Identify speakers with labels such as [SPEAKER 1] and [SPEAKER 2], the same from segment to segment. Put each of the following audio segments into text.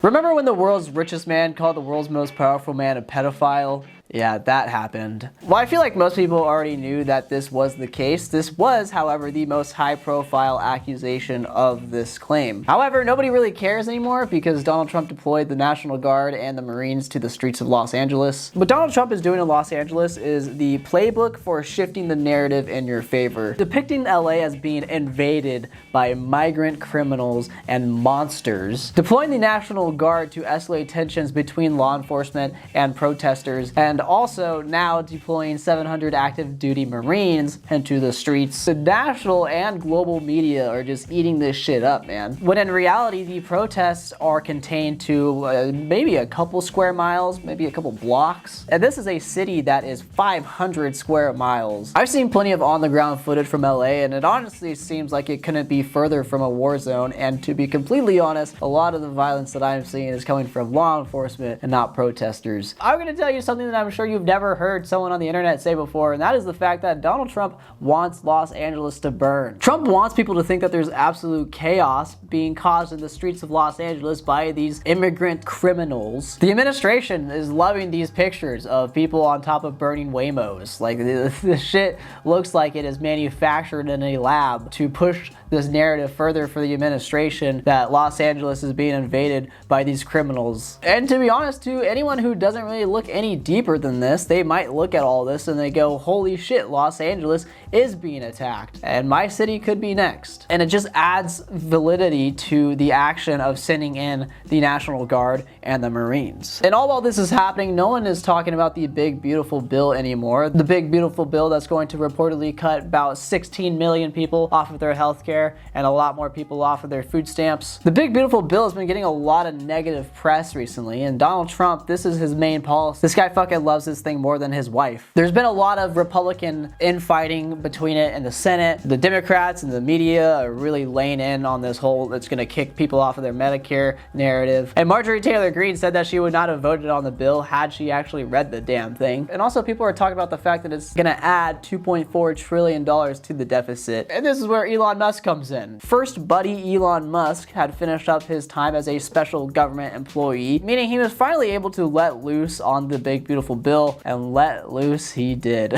[SPEAKER 1] Remember when the world's richest man called the world's most powerful man a pedophile? Yeah, that happened. Well, I feel like most people already knew that this was the case. This was, however, the most high-profile accusation of this claim. However, nobody really cares anymore because Donald Trump deployed the National Guard and the Marines to the streets of Los Angeles. What Donald Trump is doing in Los Angeles is the playbook for shifting the narrative in your favor, depicting LA as being invaded by migrant criminals and monsters, deploying the National Guard to escalate tensions between law enforcement and protesters, and also now deploying 700 active duty Marines into the streets. The national and global media are just eating this shit up, man. When in reality, the protests are contained to maybe a couple square miles, maybe a couple blocks. And this is a city that is 500 square miles. I've seen plenty of on-the-ground footage from LA, and it honestly seems like it couldn't be further from a war zone. And to be completely honest, a lot of the violence that I'm seeing is coming from law enforcement and not protesters. I'm gonna tell you something that I'm sure you've never heard someone on the internet say before, and that is the fact that Donald Trump wants Los Angeles to burn. Trump wants people to think that there's absolute chaos being caused in the streets of Los Angeles by these immigrant criminals. The administration is loving these pictures of people on top of burning Waymos. Like, this shit looks like it is manufactured in a lab to push this narrative further for the administration that Los Angeles is being invaded by these criminals. And to be honest, to anyone who doesn't really look any deeper than this, they might look at all this and they go, holy shit, Los Angeles is being attacked and my city could be next. And it just adds validity to the action of sending in the National Guard and the Marines. And all while this is happening, no one is talking about the big beautiful bill anymore. The big beautiful bill that's going to reportedly cut about 16 million people off of their health care and a lot more people off of their food stamps. The big beautiful bill has been getting a lot of negative press recently, and Donald Trump, this is his main policy. This guy fucking loves this thing more than his wife. There's been a lot of Republican infighting between it and the Senate. The Democrats and the media are really laying in on this whole it's gonna kick people off of their Medicare narrative. And Marjorie Taylor Greene said that she would not have voted on the bill had she actually read the damn thing. And also people are talking about the fact that it's gonna add $2.4 trillion to the deficit. And this is where Elon Musk comes in. First buddy Elon Musk had finished up his time as a special government employee, meaning he was finally able to let loose on the big beautiful bill, and let loose he did.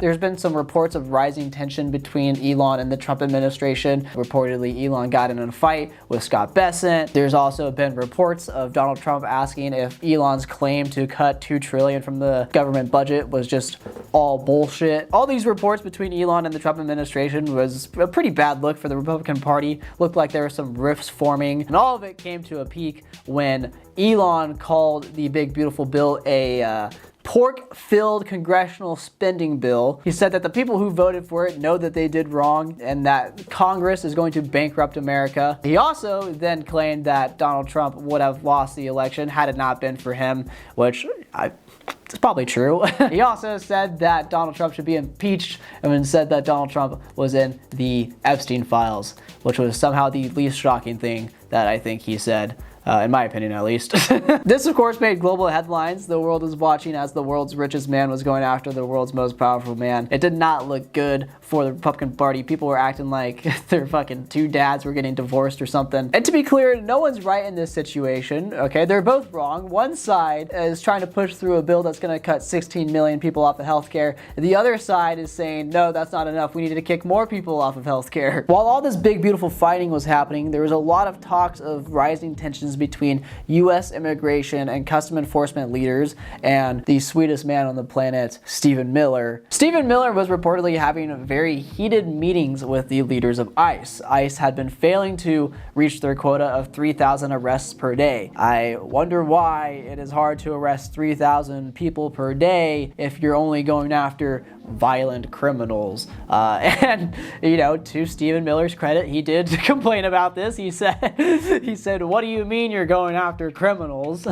[SPEAKER 1] There's been some reports of rising tension between Elon and the Trump administration. Reportedly, Elon got in a fight with Scott Bessent. There's also been reports of Donald Trump asking if Elon's claim to cut $2 trillion from the government budget was just all bullshit. All these reports between Elon and the Trump administration was a pretty bad look for the Republican Party. Looked like there were some rifts forming, and all of it came to a peak when Elon called the big beautiful bill a pork-filled congressional spending bill. He said that the people who voted for it know that they did wrong and that Congress is going to bankrupt America. He also then claimed that Donald Trump would have lost the election had it not been for him, which it's probably true. He also said that Donald Trump should be impeached and then said that Donald Trump was in the Epstein files, which was somehow the least shocking thing that I think he said. In my opinion, at least. This, of course, made global headlines. The world was watching as the world's richest man was going after the world's most powerful man. It did not look good for the Republican Party. People were acting like their fucking two dads were getting divorced or something. And to be clear, no one's right in this situation, okay? They're both wrong. One side is trying to push through a bill that's gonna cut 16 million people off of healthcare. The other side is saying, no, that's not enough. We need to kick more people off of healthcare. While all this big, beautiful fighting was happening, there was a lot of talks of rising tensions between U.S. immigration and custom enforcement leaders and the sweetest man on the planet, Stephen Miller. Stephen Miller was reportedly having very heated meetings with the leaders of ICE. ICE had been failing to reach their quota of 3,000 arrests per day. I wonder why it is hard to arrest 3,000 people per day if you're only going after violent criminals. And, you know, to Stephen Miller's credit, he did complain about this. He said, what do you mean you're going after criminals?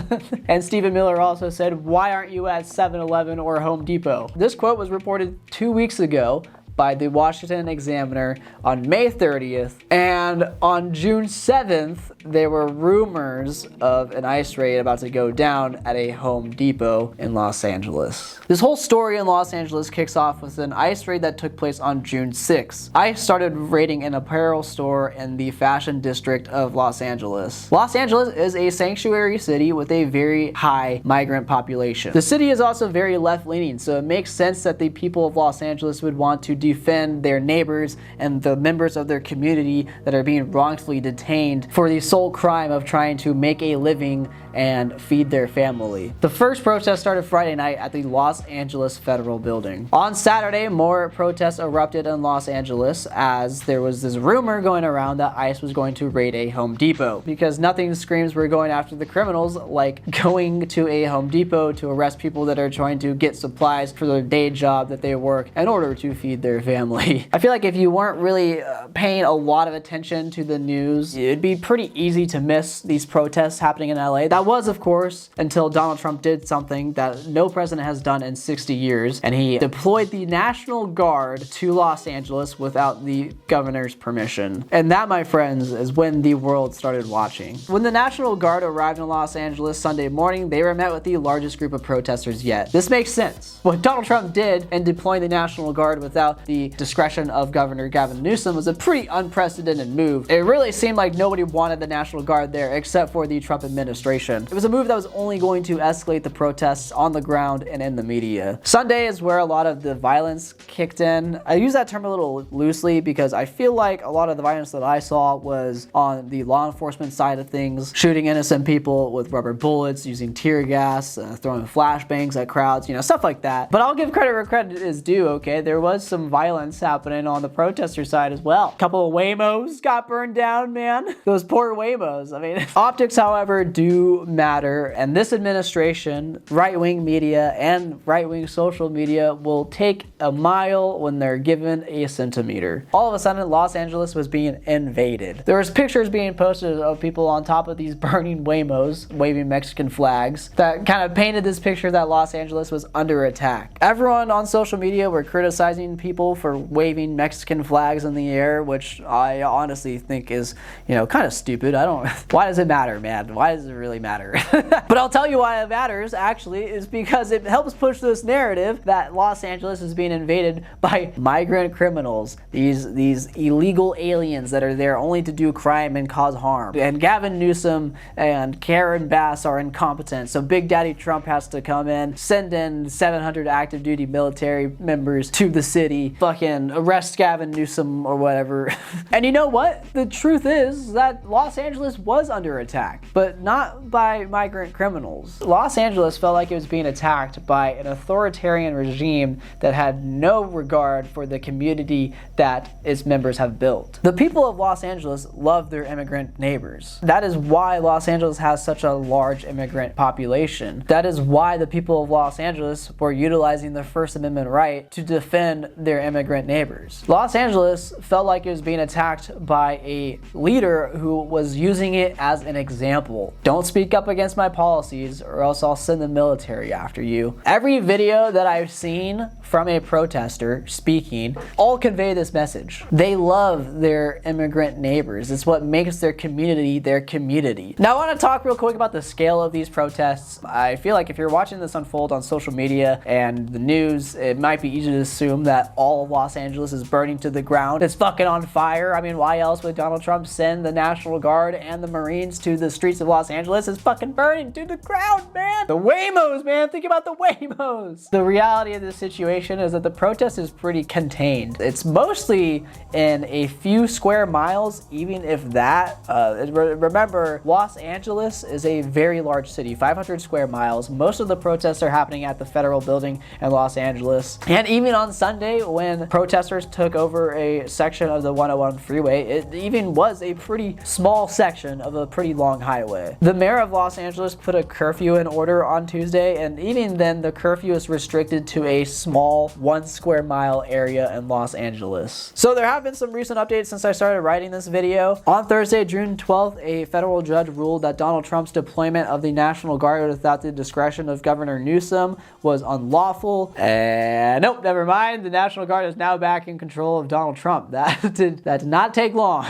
[SPEAKER 1] And Stephen Miller also said, why aren't you at 7-Eleven or Home Depot? This quote was reported 2 weeks ago by the Washington Examiner on May 30th, and on June 7th, there were rumors of an ICE raid about to go down at a Home Depot in Los Angeles. This whole story in Los Angeles kicks off with an ICE raid that took place on June 6th. ICE started raiding an apparel store in the fashion district of Los Angeles. Los Angeles is a sanctuary city with a very high migrant population. The city is also very left-leaning, so it makes sense that the people of Los Angeles would want to defend their neighbors and the members of their community that are being wrongfully detained for the sole crime of trying to make a living and feed their family. The first protest started Friday night at the Los Angeles Federal Building. On Saturday, more protests erupted in Los Angeles as there was this rumor going around that ICE was going to raid a Home Depot, because nothing screams we're going after the criminals like going to a Home Depot to arrest people that are trying to get supplies for their day job that they work in order to feed their family. I feel like if you weren't really paying a lot of attention to the news, it'd be pretty easy to miss these protests happening in LA. That was, of course, until Donald Trump did something that no president has done in 60 years, and he deployed the National Guard to Los Angeles without the governor's permission. And that, my friends, is when the world started watching. When the National Guard arrived in Los Angeles Sunday morning, they were met with the largest group of protesters yet. This makes sense. What Donald Trump did in deploying the National Guard without the discretion of Governor Gavin Newsom was a pretty unprecedented move. It really seemed like nobody wanted the National Guard there except for the Trump administration. It was a move that was only going to escalate the protests on the ground and in the media. Sunday is where a lot of the violence kicked in. I use that term a little loosely because I feel like a lot of the violence that I saw was on the law enforcement side of things, shooting innocent people with rubber bullets, using tear gas, throwing flashbangs at crowds, stuff like that. But I'll give credit where credit is due, okay? There was some violence happening on the protester side as well. A couple of Waymos got burned down, man. Those poor Waymos. I mean, optics, however, do matter, and this administration, right-wing media and right-wing social media will take a mile when they're given a centimeter. All of a sudden, Los Angeles was being invaded. There was pictures being posted of people on top of these burning Waymos waving Mexican flags that kind of painted this picture that Los Angeles was under attack. Everyone on social media were criticizing people for waving Mexican flags in the air, which I honestly think is, kind of stupid. Why does it matter, man? Why does it really matter? But I'll tell you why it matters, actually, is because it helps push this narrative that Los Angeles is being invaded by migrant criminals, these illegal aliens that are there only to do crime and cause harm. And Gavin Newsom and Karen Bass are incompetent, so Big Daddy Trump has to come in, send in 700 active duty military members to the city, fucking arrest Gavin Newsom or whatever. And you know what? The truth is that Los Angeles was under attack, but not by migrant criminals. Los Angeles felt like it was being attacked by an authoritarian regime that had no regard for the community that its members have built. The people of Los Angeles love their immigrant neighbors. That is why Los Angeles has such a large immigrant population. That is why the people of Los Angeles were utilizing the First Amendment right to defend their immigrant neighbors. Los Angeles felt like it was being attacked by a leader who was using it as an example. Don't speak up against my policies or else I'll send the military after you. Every video that I've seen from a protester speaking all convey this message. They love their immigrant neighbors. It's what makes their community their community. Now I want to talk real quick about the scale of these protests. I feel like if you're watching this unfold on social media and the news, it might be easy to assume that all of Los Angeles is burning to the ground. It's fucking on fire. I mean, why else would Donald Trump send the National Guard and the Marines to the streets of Los Angeles? It's fucking burning to the ground, man. The Waymos, man. Think about the Waymos. The reality of this situation is that the protest is pretty contained. It's mostly in a few square miles, even if that. Remember, Los Angeles is a very large city, 500 square miles. Most of the protests are happening at the federal building in Los Angeles. And even on Sunday, when protesters took over a section of the 101 freeway, it even was a pretty small section of a pretty long highway. The mayor of Los Angeles put a curfew in order on Tuesday, and even then the curfew is restricted to a small 1 square mile area in Los Angeles. So there have been some recent updates since I started writing this video. On Thursday, June 12th, a federal judge ruled that Donald Trump's deployment of the National Guard without the discretion of Governor Newsom was unlawful. And nope, never mind. The National National Guard is now back in control of Donald Trump. That did not take long.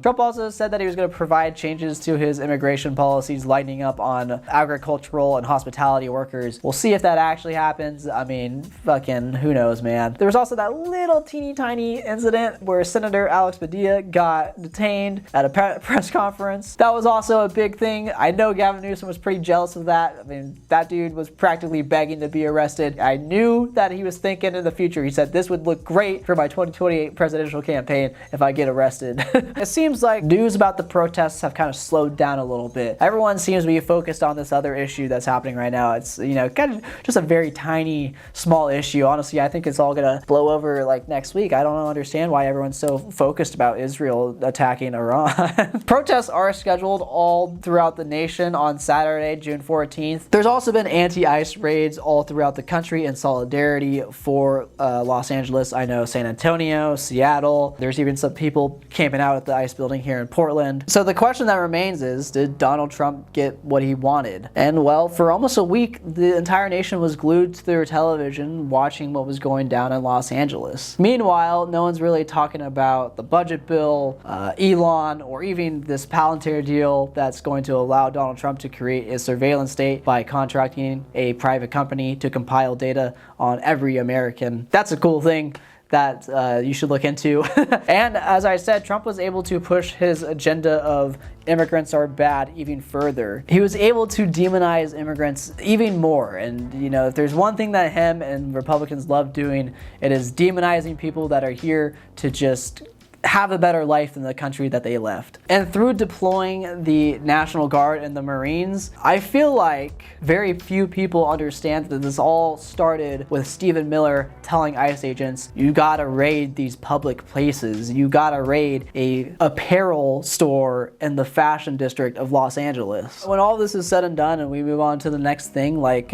[SPEAKER 1] Trump also said that he was going to provide changes to his immigration policies, lightening up on agricultural and hospitality workers. We'll see if that actually happens. I mean, fucking who knows, man. There was also that little teeny tiny incident where Senator Alex Padilla got detained at a press conference. That was also a big thing. I know Gavin Newsom was pretty jealous of that. I mean, that dude was practically begging to be arrested. I knew that he was thinking in the future. He said, this would look great for my 2028 presidential campaign if I get arrested. It seems like news about the protests have kind of slowed down a little bit. Everyone seems to be focused on this other issue that's happening right now. It's, you know, kind of just a very tiny, small issue. Honestly, I think it's all gonna blow over like next week. I don't understand why everyone's so focused about Israel attacking Iran. Protests are scheduled all throughout the nation on Saturday, June 14th. There's also been anti-ICE raids all throughout the country in solidarity for Los Angeles. I know San Antonio, Seattle. There's even some people camping out at the ICE building here in Portland. So the question that remains is, did Donald Trump get what he wanted? And well, for almost a week, the entire nation was glued to their television watching what was going down in Los Angeles. Meanwhile, no one's really talking about the budget bill, Elon, or even this Palantir deal that's going to allow Donald Trump to create a surveillance state by contracting a private company to compile data on every American. That's a cool thing that you should look into. And as I said, Trump was able to push his agenda of immigrants are bad even further. He was able to demonize immigrants even more. And you know, if there's one thing that him and Republicans love doing, it is demonizing people that are here to just have a better life in the country that they left. And through deploying the National Guard and the Marines, I feel like very few people understand that this all started with Stephen Miller telling ICE agents, you gotta raid these public places. You gotta raid a apparel store in the fashion district of Los Angeles. When all this is said and done and we move on to the next thing, like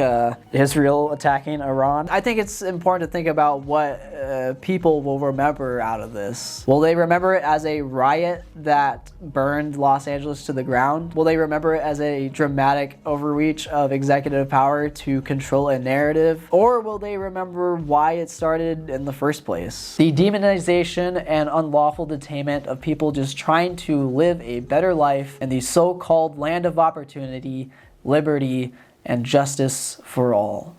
[SPEAKER 1] Israel attacking Iran, I think it's important to think about what people will remember out of this. Will they remember it as a riot that burned Los Angeles to the ground? Will they remember it as a dramatic overreach of executive power to control a narrative? Or will they remember why it started in the first place? The demonization and unlawful detainment of people just trying to live a better life in the so-called land of opportunity, liberty, and justice for all.